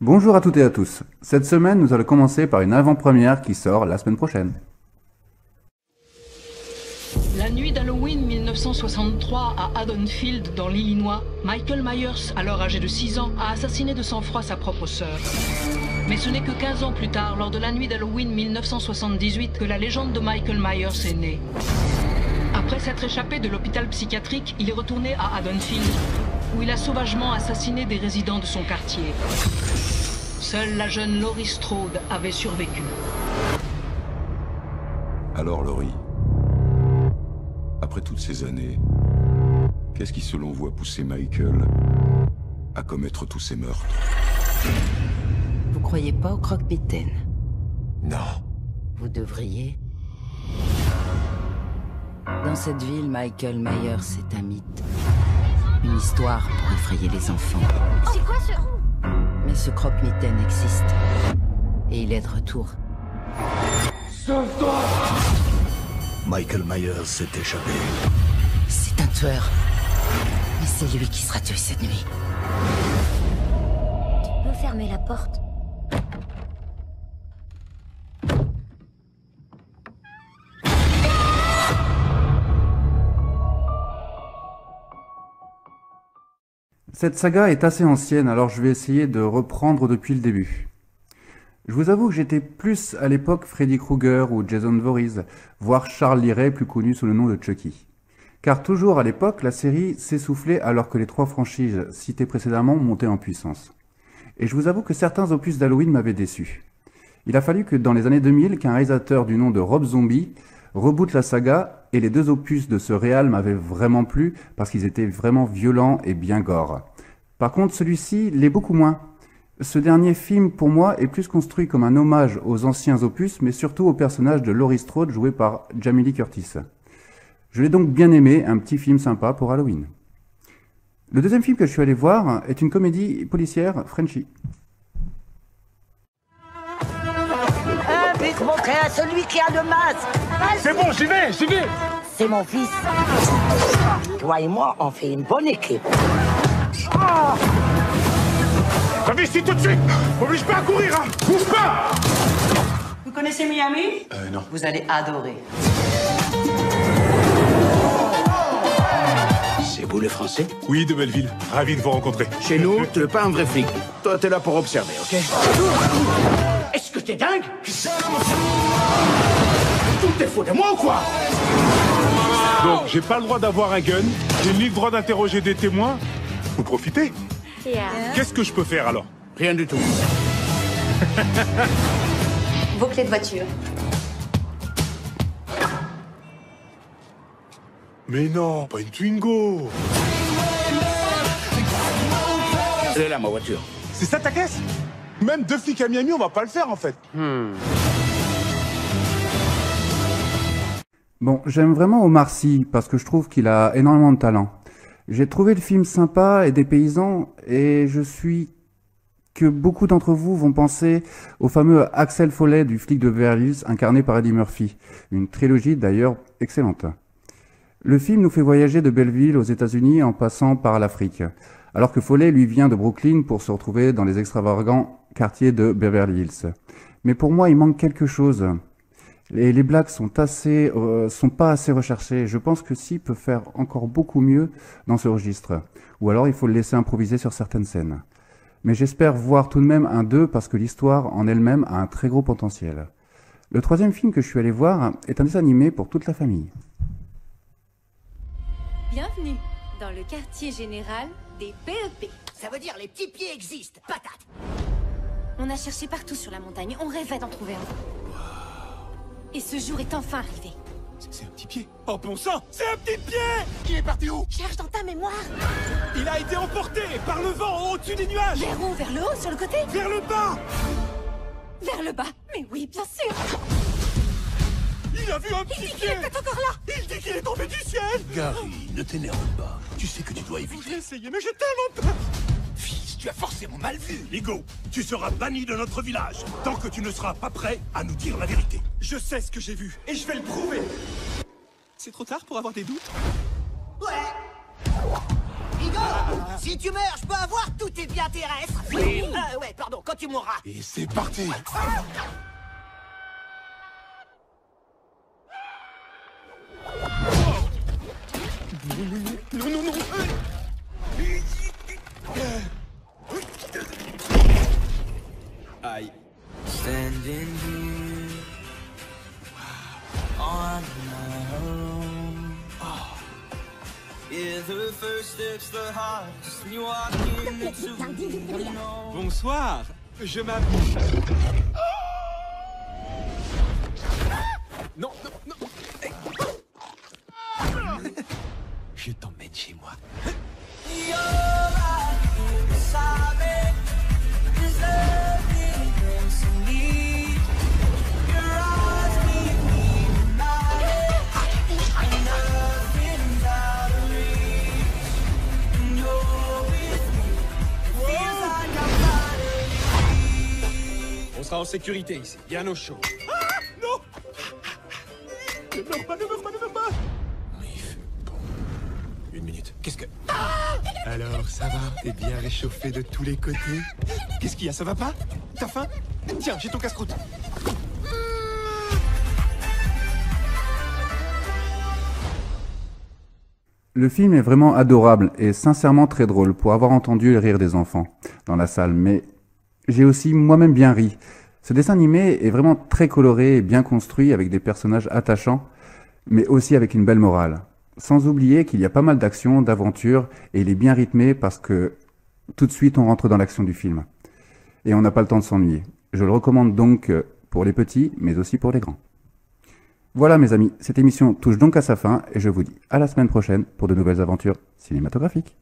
Bonjour à toutes et à tous. Cette semaine, nous allons commencer par une avant-première qui sort la semaine prochaine. La nuit d'Halloween 1963 à Haddonfield, dans l'Illinois, Michael Myers, alors âgé de 6 ans, a assassiné de sang-froid sa propre sœur. Mais ce n'est que 15 ans plus tard, lors de la nuit d'Halloween 1978, que la légende de Michael Myers est née. Après s'être échappé de l'hôpital psychiatrique, il est retourné à Haddonfield, où il a sauvagement assassiné des résidents de son quartier. Seule la jeune Laurie Strode avait survécu. Alors Laurie, après toutes ces années, qu'est-ce qui selon vous a poussé Michael à commettre tous ces meurtres? Vous croyez pas au croque-mitaine? Non. Vous devriez. Dans cette ville, Michael Myers est un mythe. Une histoire pour effrayer les enfants. C'est quoi ce... Mais ce croque-mitaine existe. Et il est de retour. Sauve-toi! Michael Myers s'est échappé. C'est un tueur. Mais c'est lui qui sera tué cette nuit. Tu peux fermer la porte? Cette saga est assez ancienne, alors je vais essayer de reprendre depuis le début. Je vous avoue que j'étais plus à l'époque Freddy Krueger ou Jason Voorhees, voire Charles Liray, plus connu sous le nom de Chucky. Car toujours à l'époque, la série s'essoufflait alors que les trois franchises citées précédemment montaient en puissance. Et je vous avoue que certains opus d'Halloween m'avaient déçu. Il a fallu que dans les années 2000, qu'un réalisateur du nom de Rob Zombie reboote la saga, et les deux opus de ce réal m'avaient vraiment plu parce qu'ils étaient vraiment violents et bien gore. Par contre, celui-ci l'est beaucoup moins. Ce dernier film, pour moi, est plus construit comme un hommage aux anciens opus, mais surtout au personnage de Laurie Strode joué par Jamie Lee Curtis. Je l'ai donc bien aimé, un petit film sympa pour Halloween. Le deuxième film que je suis allé voir est une comédie policière, Frenchy. Vite montrer à celui qui a le masque. C'est bon, j'y vais! C'est mon fils. Toi et moi, on fait une bonne équipe. Va ici tout de suite! Oblige pas à courir, hein! Bouge pas! Vous connaissez Miami? Non. Vous allez adorer. C'est vous les Français? Oui, de Belleville. Ravi de vous rencontrer. Chez nous, tu es pas un vrai flic. Toi, t'es là pour observer, ok? Est-ce que t'es dingue? Tout est faux de moi ou quoi? Donc, j'ai pas le droit d'avoir un gun, j'ai ni le droit d'interroger des témoins. Vous profitez? Qu'est-ce que je peux faire alors? Rien du tout. Vos clés de voiture. Mais non, pas une Twingo! Elle est là, ma voiture. C'est ça ta caisse? Même deux flics à Miami, on va pas le faire en fait. Bon, j'aime vraiment Omar Sy parce que je trouve qu'il a énormément de talent. J'ai trouvé le film sympa et dépaysant et je suis que beaucoup d'entre vous vont penser au fameux Axel Foley du flic de Beverly Hills incarné par Eddie Murphy. Une trilogie d'ailleurs excellente. Le film nous fait voyager de Belleville aux États-Unis en passant par l'Afrique, alors que Foley lui vient de Brooklyn pour se retrouver dans les extravagants quartiers de Beverly Hills. Mais pour moi, il manque quelque chose. Les blagues sont pas assez recherchées. Je pense que Sy peut faire encore beaucoup mieux dans ce registre. Ou alors il faut le laisser improviser sur certaines scènes. Mais j'espère voir tout de même un 2 parce que l'histoire en elle-même a un très gros potentiel. Le troisième film que je suis allé voir est un dessin animé pour toute la famille. Bienvenue dans le quartier général des PEP. Ça veut dire les petits pieds existent. Patate. On a cherché partout sur la montagne, on rêvait d'en trouver un. Et ce jour est enfin arrivé. C'est un petit pied. Oh bon sang, c'est un petit pied! Il est parti où? Cherche dans ta mémoire. Il a été emporté par le vent au-dessus des nuages! Vers où? Vers le haut? Sur le côté? Vers le bas! Vers le bas? Mais oui, bien sûr. Il a vu un Il petit dit qu'il pied! était encore là. Il dit qu'il est tombé du ciel! Gary, ne t'énerve pas. Tu sais que tu dois J'ai éviter. essayé, mais j'ai tellement peur! Fils, tu as forcément mal vu. Ligo, tu seras banni de notre village tant que tu ne seras pas prêt à nous dire la vérité. Je sais ce que j'ai vu, et je vais le prouver! C'est trop tard pour avoir des doutes? Ouais. Igor! Si tu meurs, je peux avoir tous tes biens terrestres. Ouais, pardon, quand tu mourras. Et c'est parti. Non, non, non. Aïe. Standing here on my own. Yeah, the first step's the hardest. You walk into the unknown. Bonsoir, je m'appelle... Non, non, non. Je t'emmène chez moi. You're right here beside me. There's nothing else to need. Your eyes meet me in my head. And nothing's out of reach. And you're with me. It feels like I'm finally. On sera en sécurité ici, bien au chaud. Ah non. Ne meurs pas, ne meurs pas, ne meurs pas. Il fait bon. Une minute. Qu'est-ce que... Alors, ça va? T'es bien réchauffé de tous les côtés? Qu'est-ce qu'il y a? Ça va pas? T'as faim? Tiens, j'ai ton casse-croûte. Le film est vraiment adorable et sincèrement très drôle pour avoir entendu le rire des enfants dans la salle, mais j'ai aussi moi-même bien ri. Ce dessin animé est vraiment très coloré et bien construit avec des personnages attachants, mais aussi avec une belle morale. Sans oublier qu'il y a pas mal d'actions, d'aventures, et il est bien rythmé parce que tout de suite on rentre dans l'action du film. Et on n'a pas le temps de s'ennuyer. Je le recommande donc pour les petits, mais aussi pour les grands. Voilà mes amis, cette émission touche donc à sa fin, et je vous dis à la semaine prochaine pour de nouvelles aventures cinématographiques.